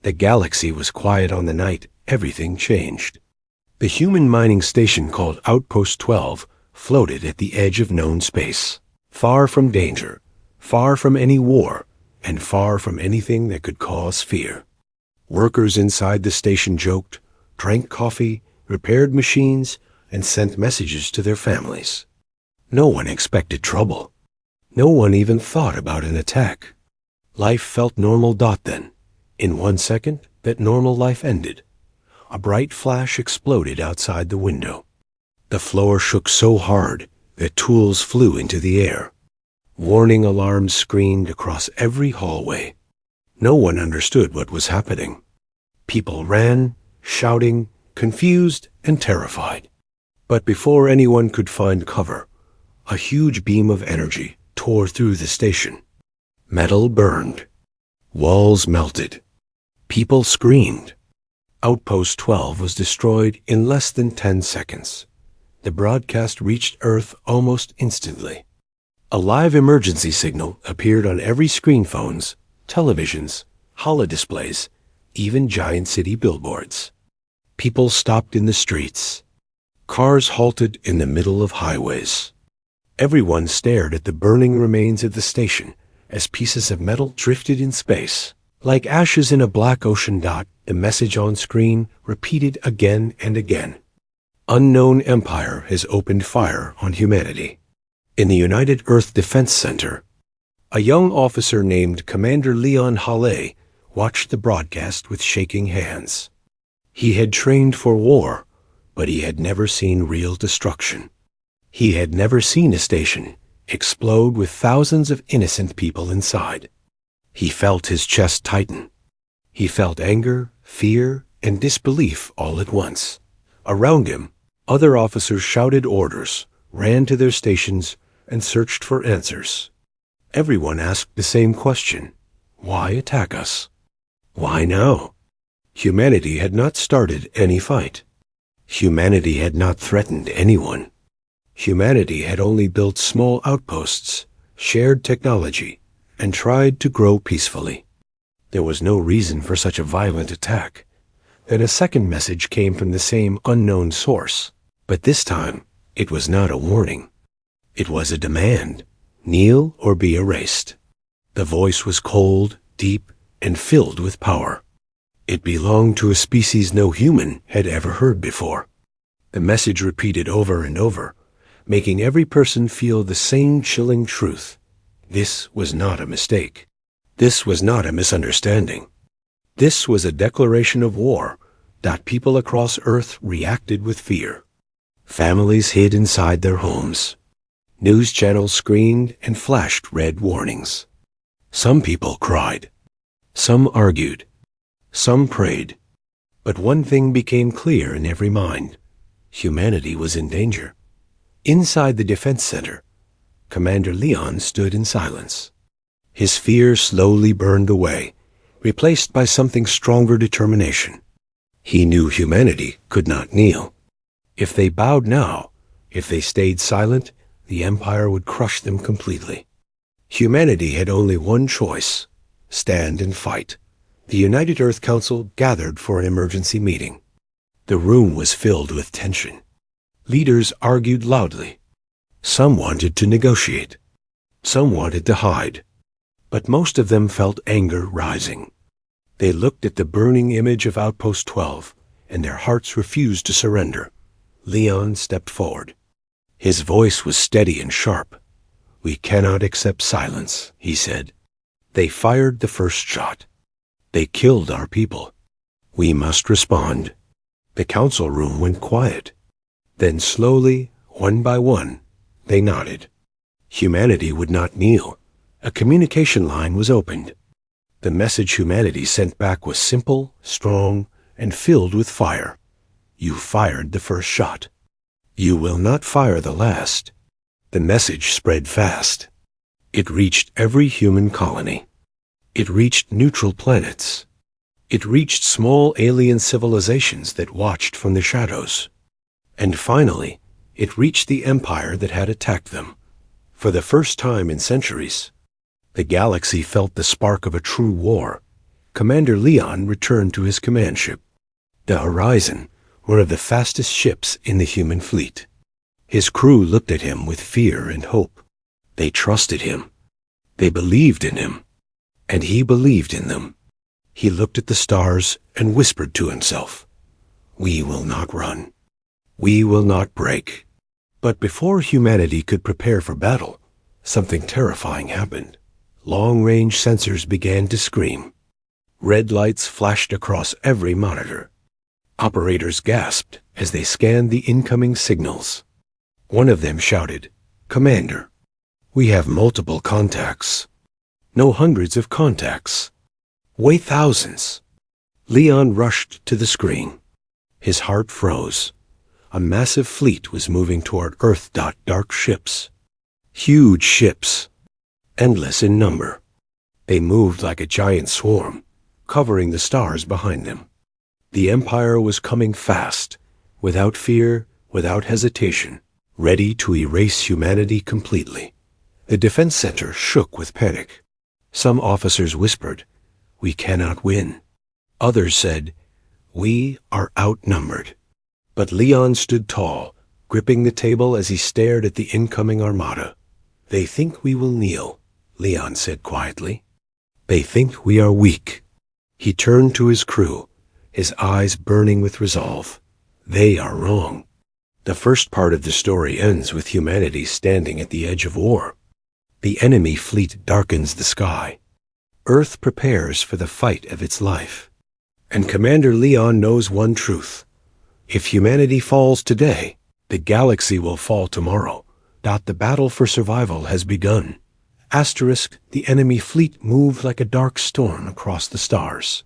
The galaxy was quiet on the night everything changed. The human mining station called Outpost 12 floated at the edge of known space, far from danger, far from any war, and far from anything that could cause fear. Workers inside the station joked, drank coffee, repaired machines, and sent messages to their families. No one expected trouble. No one even thought about an attack. Life felt normal. Then, in 1 second, that normal life ended. A bright flash exploded outside the window. The floor shook so hard that tools flew into the air. Warning alarms screamed across every hallway. No one understood what was happening. People ran, shouting, confused and terrified. But before anyone could find cover, a huge beam of energy tore through the station. Metal burned. Walls melted. People screamed. Outpost 12 was destroyed in less than 10 seconds. The broadcast reached Earth almost instantly. A live emergency signal appeared on every screen: phones, televisions, holodisplays, even giant city billboards. People stopped in the streets. Cars halted in the middle of highways. Everyone stared at the burning remains of the station as pieces of metal drifted in space. Like ashes in a black ocean. The message on screen repeated again and again. Unknown empire has opened fire on humanity. In the United Earth Defense Center, a young officer named Commander Leon Hale watched the broadcast with shaking hands. He had trained for war, but he had never seen real destruction. He had never seen a station explode with thousands of innocent people inside. He felt his chest tighten. He felt anger, fear, and disbelief all at once. Around him, other officers shouted orders, ran to their stations, and searched for answers. Everyone asked the same question: why attack us? Why now? Humanity had not started any fight. Humanity had not threatened anyone. Humanity had only built small outposts, shared technology, and tried to grow peacefully. There was no reason for such a violent attack. Then a second message came from the same unknown source, but this time it was not a warning. It was a demand: kneel or be erased. The voice was cold, deep, and filled with power. It belonged to a species no human had ever heard before. The message repeated over and over, making every person feel the same chilling truth. This was not a mistake. This was not a misunderstanding. This was a declaration of war. People across Earth reacted with fear. Families hid inside their homes. News channels screamed and flashed red warnings. Some people cried. Some argued. Some prayed. But one thing became clear in every mind: humanity was in danger. Inside the defense center, Commander Leon stood in silence. His fear slowly burned away, replaced by something stronger: determination. He knew humanity could not kneel. If they bowed now, if they stayed silent, the Empire would crush them completely. Humanity had only one choice: stand and fight. The United Earth Council gathered for an emergency meeting. The room was filled with tension. Leaders argued loudly. Some wanted to negotiate. Some wanted to hide. But most of them felt anger rising. They looked at the burning image of Outpost 12, and their hearts refused to surrender. Leon stepped forward. His voice was steady and sharp. "We cannot accept silence," he said. "They fired the first shot. They killed our people. We must respond." The council room went quiet. Then slowly, one by one, they nodded. Humanity would not kneel. A communication line was opened. The message humanity sent back was simple, strong, and filled with fire. You fired the first shot. You will not fire the last. The message spread fast. It reached every human colony. It reached neutral planets. It reached small alien civilizations that watched from the shadows. And finally, it reached the empire that had attacked them. For the first time in centuries, the galaxy felt the spark of a true war. Commander Leon returned to his command ship, the Horizon, one of the fastest ships in the human fleet. His crew looked at him with fear and hope. They trusted him. They believed in him. And he believed in them. He looked at the stars and whispered to himself, "We will not run. We will not break." But before humanity could prepare for battle, something terrifying happened. Long-range sensors began to scream. Red lights flashed across every monitor. Operators gasped as they scanned the incoming signals. One of them shouted, "Commander, we have multiple contacts." "No, hundreds of contacts." "Wait, thousands." Leon rushed to the screen. His heart froze. A massive fleet was moving toward Earth. Dark ships. Huge ships. Endless in number. They moved like a giant swarm, covering the stars behind them. The Empire was coming fast, without fear, without hesitation, ready to erase humanity completely. The defense center shook with panic. Some officers whispered, "We cannot win." Others said, "We are outnumbered." But Leon stood tall, gripping the table as he stared at the incoming armada. "They think we will kneel," Leon said quietly. "They think we are weak." He turned to his crew, his eyes burning with resolve. They are wrong. The first part of the story ends with humanity standing at the edge of war. The enemy fleet darkens the sky. Earth prepares for the fight of its life. And Commander Leon knows one truth. If humanity falls today, the galaxy will fall tomorrow. The battle for survival has begun. The enemy fleet moved like a dark storm across the stars.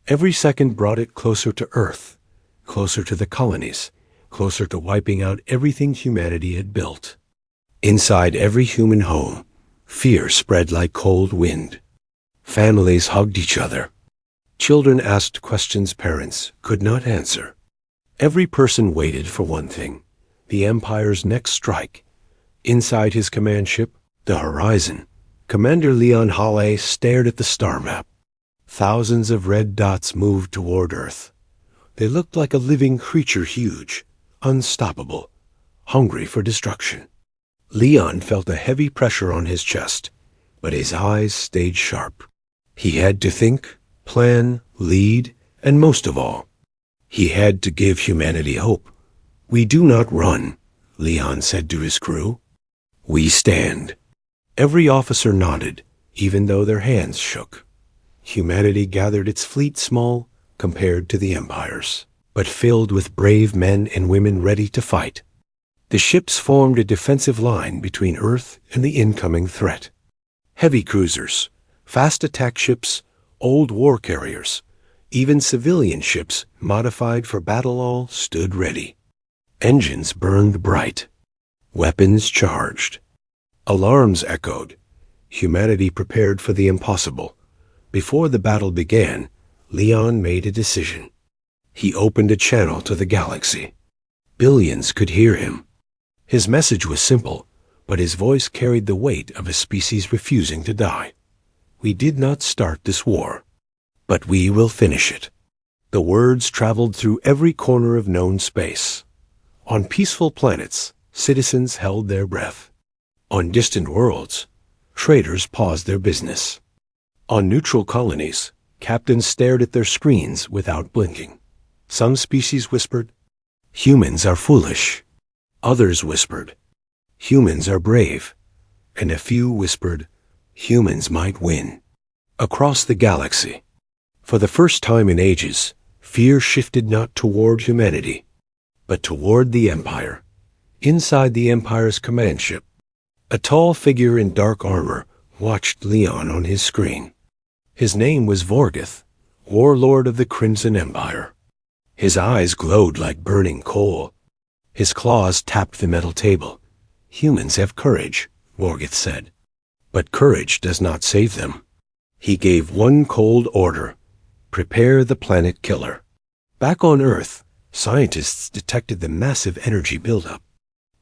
Every second brought it closer to Earth, closer to the colonies, closer to wiping out everything humanity had built. Inside every human home, fear spread like cold wind. Families hugged each other. Children asked questions parents could not answer. Every person waited for one thing, the Empire's next strike. Inside his command ship, the Horizon, Commander Leon Halley stared at the star map. Thousands of red dots moved toward Earth. They looked like a living creature, huge, unstoppable, hungry for destruction. Leon felt a heavy pressure on his chest, but his eyes stayed sharp. He had to think, plan, lead, and most of all, he had to give humanity hope. "We do not run," Leon said to his crew. "We stand." Every officer nodded, even though their hands shook. Humanity gathered its fleet small compared to the Empire's, but filled with brave men and women ready to fight. The ships formed a defensive line between Earth and the incoming threat. Heavy cruisers, fast attack ships, old war carriers, even civilian ships modified for battle all stood ready. Engines burned bright. Weapons charged. Alarms echoed. Humanity prepared for the impossible. Before the battle began, Leon made a decision. He opened a channel to the galaxy. Billions could hear him. His message was simple, but his voice carried the weight of a species refusing to die. "We did not start this war, but we will finish it." The words traveled through every corner of known space. On peaceful planets, citizens held their breath. On distant worlds, traders paused their business. On neutral colonies, captains stared at their screens without blinking. Some species whispered, "Humans are foolish." Others whispered, "Humans are brave." And a few whispered, "Humans might win." Across the galaxy, for the first time in ages, fear shifted not toward humanity, but toward the Empire. Inside the Empire's command ship, a tall figure in dark armor watched Leon on his screen. His name was Vorgith, warlord of the Crimson Empire. His eyes glowed like burning coal. His claws tapped the metal table. "Humans have courage," Vorgith said. "But courage does not save them." He gave one cold order: prepare the planet killer. Back on Earth, scientists detected the massive energy buildup.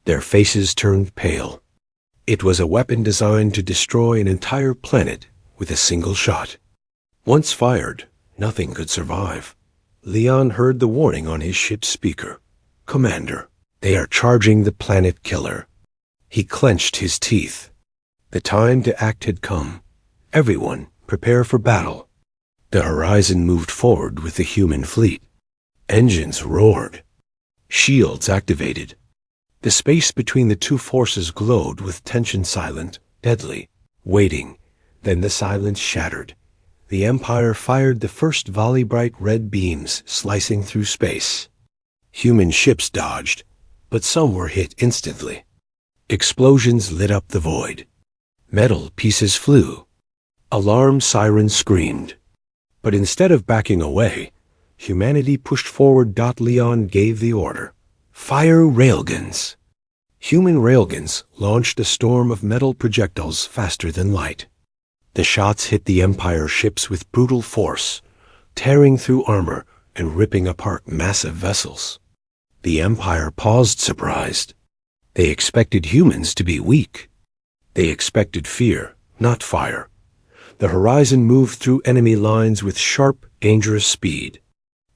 Their faces turned pale. It was a weapon designed to destroy an entire planet with a single shot. Once fired, nothing could survive. Leon heard the warning on his ship's speaker. "Commander, they are charging the planet killer." He clenched his teeth. The time to act had come. Everyone, prepare for battle. The horizon moved forward with the human fleet. Engines roared. Shields activated. The space between the two forces glowed with tension, silent, deadly, waiting. Then the silence shattered. The Empire fired the first volley, bright red beams slicing through space. Human ships dodged, but some were hit instantly. Explosions lit up the void. Metal pieces flew. Alarm sirens screamed. But instead of backing away, humanity pushed forward. Leon gave the order. "Fire railguns." Human railguns launched a storm of metal projectiles faster than light. The shots hit the Empire ships with brutal force, tearing through armor and ripping apart massive vessels. The Empire paused, surprised. They expected humans to be weak. They expected fear, not fire. The horizon moved through enemy lines with sharp, dangerous speed.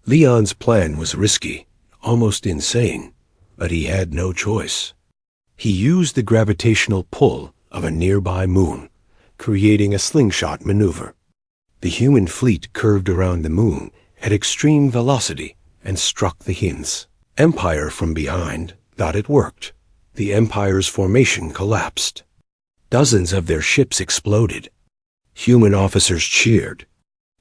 Leon's plan was risky, almost insane, but he had no choice. He used the gravitational pull of a nearby moon, creating a slingshot maneuver. The human fleet curved around the moon at extreme velocity and struck the Hinds. Empire from behind thought it worked. The Empire's formation collapsed. Dozens of their ships exploded. Human officers cheered.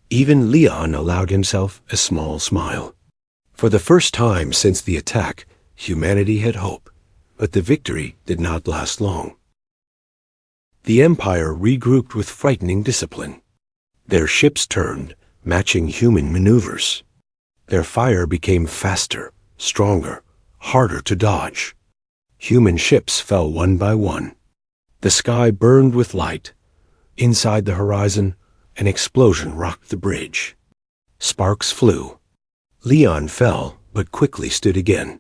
Even Leon allowed himself a small smile. For the first time since the attack, humanity had hope, but the victory did not last long. The Empire regrouped with frightening discipline. Their ships turned, matching human maneuvers. Their fire became faster, stronger, harder to dodge. Human ships fell one by one. The sky burned with light. Inside the horizon, an explosion rocked the bridge. Sparks flew. Leon fell, but quickly stood again.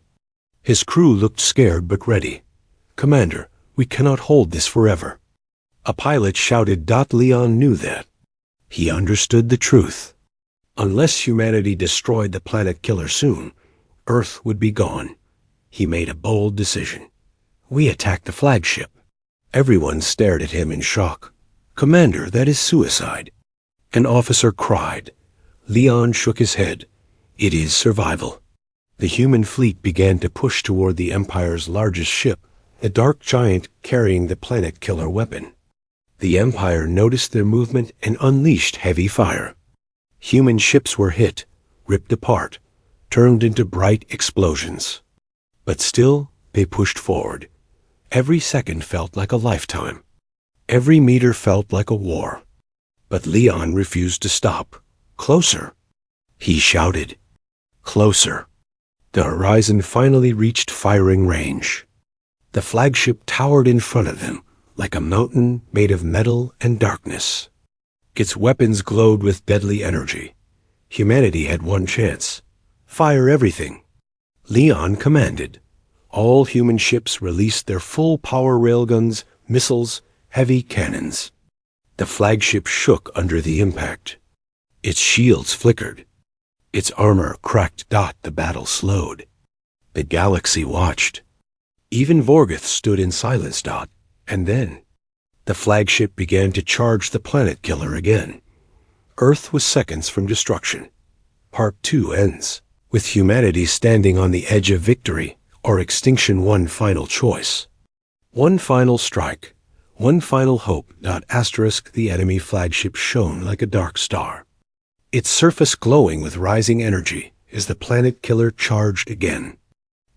His crew looked scared but ready. "Commander, we cannot hold this forever." A pilot shouted. Leon knew that. He understood the truth. Unless humanity destroyed the planet killer soon, Earth would be gone. He made a bold decision. "We attack the flagship." Everyone stared at him in shock. "Commander, that is suicide." An officer cried. Leon shook his head. "It is survival." The human fleet began to push toward the Empire's largest ship, the dark giant carrying the planet killer weapon. The Empire noticed their movement and unleashed heavy fire. Human ships were hit, ripped apart, turned into bright explosions. But still, they pushed forward. Every second felt like a lifetime. Every meter felt like a war. But Leon refused to stop. "Closer!" He shouted. Closer. The horizon finally reached firing range. The flagship towered in front of them, like a mountain made of metal and darkness. Its weapons glowed with deadly energy. Humanity had one chance. Fire everything. Leon commanded. All human ships released their full power railguns, missiles, heavy cannons. The flagship shook under the impact. Its shields flickered. Its armor cracked. The battle slowed. The galaxy watched. Even Vorgoth stood in silence. And then, the flagship began to charge the planet killer again. Earth was seconds from destruction. Part 2 ends, with humanity standing on the edge of victory or extinction. One final choice. One final strike. One final hope. The enemy flagship shone like a dark star. Its surface glowing with rising energy as the planet killer charged again.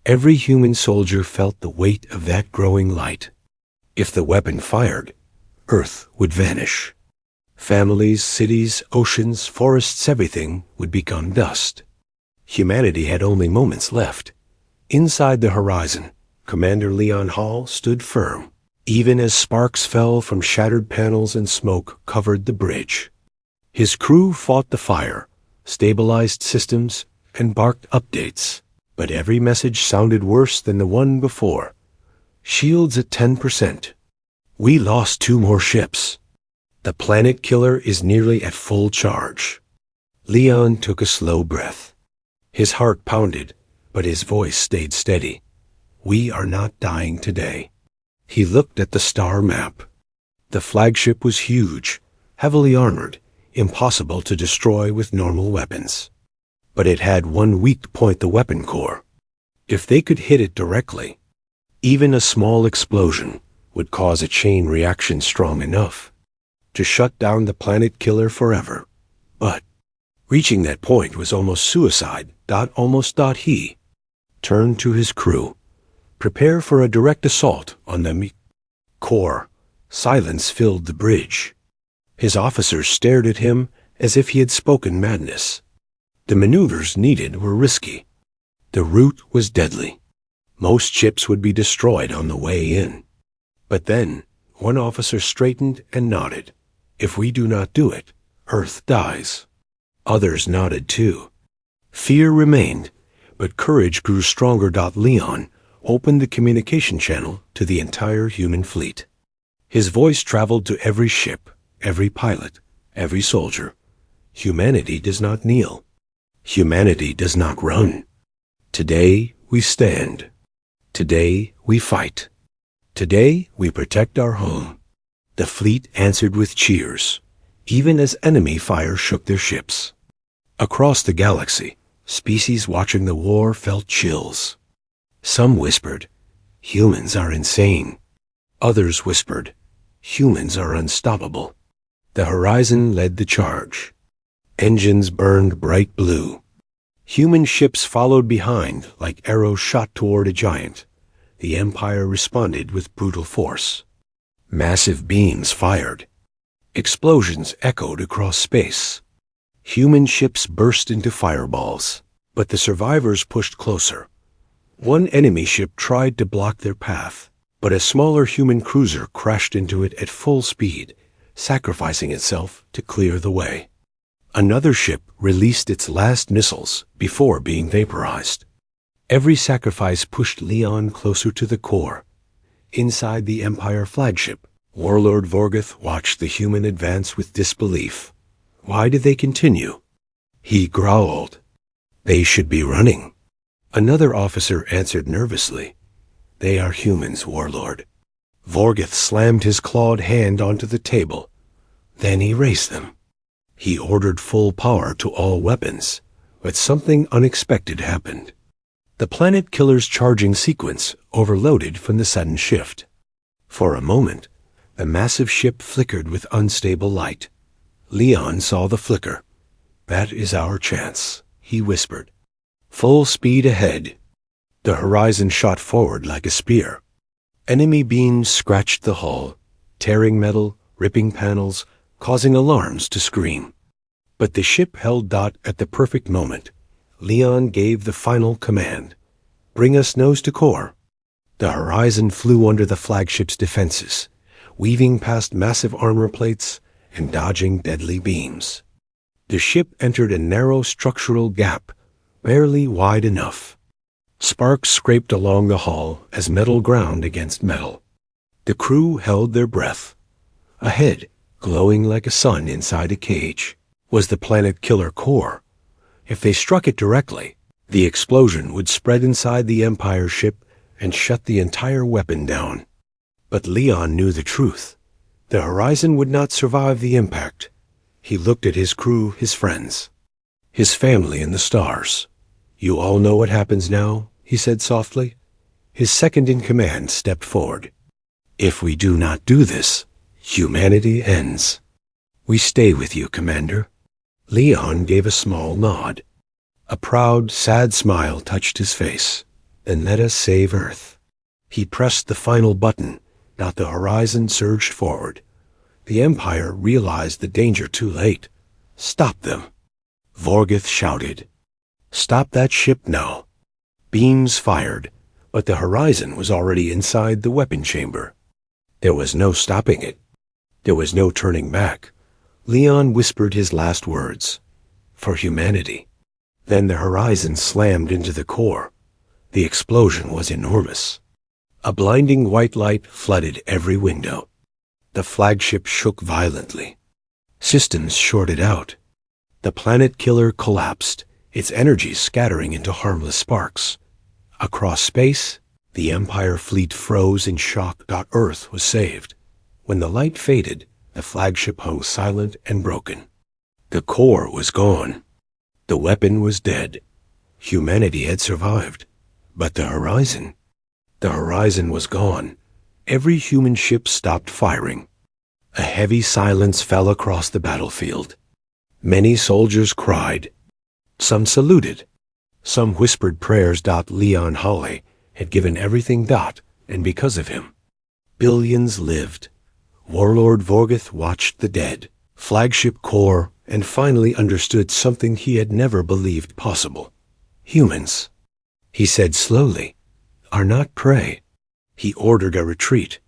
Every human soldier felt the weight of that growing light. If the weapon fired, Earth would vanish. Families, cities, oceans, forests, everything would become dust. Humanity had only moments left. Inside the horizon, Commander Leon Hall stood firm, even as sparks fell from shattered panels and smoke covered the bridge. His crew fought the fire, stabilized systems, and barked updates, but every message sounded worse than the one before. Shields at 10%. We lost 2 more ships. The planet killer is nearly at full charge. Leon took a slow breath. His heart pounded, but his voice stayed steady. We are not dying today. He looked at the star map. The flagship was huge, heavily armored, impossible to destroy with normal weapons. But it had one weak point: the weapon core. If they could hit it directly, even a small explosion would cause a chain reaction strong enough to shut down the planet killer forever. But reaching that point was almost suicide. He turned to his crew. Prepare for a direct assault on the core. Silence filled the bridge. His officers stared at him as if he had spoken madness. The maneuvers needed were risky. The route was deadly. Most ships would be destroyed on the way in. But then, one officer straightened and nodded. If we do not do it, Earth dies. Others nodded too. Fear remained, but courage grew stronger. Leon opened the communication channel to the entire human fleet. His voice traveled to every ship, every pilot, every soldier. Humanity does not kneel. Humanity does not run. Today we stand. Today we fight. Today we protect our home. The fleet answered with cheers, even as enemy fire shook their ships. Across the galaxy, species watching the war felt chills. Some whispered, humans are insane. Others whispered, humans are unstoppable. The horizon led the charge. Engines burned bright blue. Human ships followed behind like arrows shot toward a giant. The Empire responded with brutal force. Massive beams fired. Explosions echoed across space. Human ships burst into fireballs, but the survivors pushed closer. One enemy ship tried to block their path, but a smaller human cruiser crashed into it at full speed, sacrificing itself to clear the way. Another ship released its last missiles before being vaporized. Every sacrifice pushed Leon closer to the core. Inside the Empire flagship, Warlord Vorgoth watched the human advance with disbelief. Why did they continue? He growled. They should be running. Another officer answered nervously. They are humans, Warlord. Vorgoth slammed his clawed hand onto the table. Then he raised them. He ordered full power to all weapons, but something unexpected happened. The planet killer's charging sequence overloaded from the sudden shift. For a moment, the massive ship flickered with unstable light. Leon saw the flicker. That is our chance, he whispered. Full speed ahead. The horizon shot forward like a spear. Enemy beams scratched the hull, tearing metal, ripping panels, causing alarms to scream. But the ship held at the perfect moment. Leon gave the final command. Bring us nose to core. The horizon flew under the flagship's defenses, weaving past massive armor plates and dodging deadly beams. The ship entered a narrow structural gap, barely wide enough. Sparks scraped along the hull as metal ground against metal. The crew held their breath. Ahead, glowing like a sun inside a cage, was the planet killer core. If they struck it directly, the explosion would spread inside the Empire ship and shut the entire weapon down. But Leon knew the truth. The horizon would not survive the impact. He looked at his crew, his friends, his family in the stars. You all know what happens now, he said softly. His second-in-command stepped forward. If we do not do this, humanity ends. We stay with you, Commander. Leon gave a small nod. A proud, sad smile touched his face. Then let us save Earth. He pressed the final button. The horizon surged forward. The Empire realized the danger too late. Stop them. Vorgoth shouted. Stop that ship now. Beams fired, but the horizon was already inside the weapon chamber. There was no stopping it. There was no turning back. Leon whispered his last words. For humanity. Then the horizon slammed into the core. The explosion was enormous. A blinding white light flooded every window. The flagship shook violently. Systems shorted out. The planet killer collapsed, its energy scattering into harmless sparks. Across space, the Empire fleet froze in shock. Earth was saved. When the light faded, the flagship hung silent and broken. The core was gone. The weapon was dead. Humanity had survived. But the horizon was gone. Every human ship stopped firing. A heavy silence fell across the battlefield. Many soldiers cried. Some saluted. Some whispered prayers. Leon Hawley had given everything. And because of him, billions lived. Warlord Vorgoth watched the dead. Flagship core, and finally understood something he had never believed possible. Humans, he said slowly, are not prey. He ordered a retreat.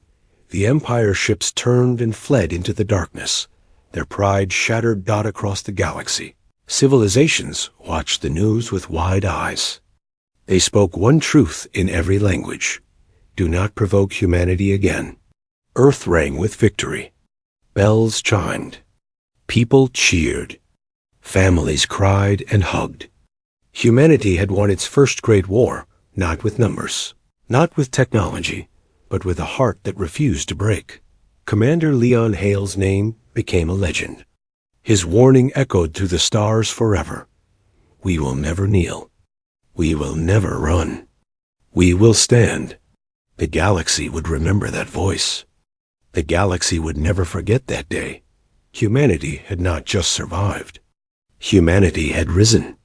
The Empire ships turned and fled into the darkness. Their pride shattered. Across the galaxy. Civilizations watched the news with wide eyes. They spoke one truth in every language. Do not provoke humanity again. Earth rang with victory. Bells chimed. People cheered. Families cried and hugged. Humanity had won its first great war, not with numbers, not with technology, but with a heart that refused to break. Commander Leon Hale's name became a legend. His warning echoed through the stars forever. We will never kneel. We will never run. We will stand. The galaxy would remember that voice. The galaxy would never forget that day. Humanity had not just survived. Humanity had risen.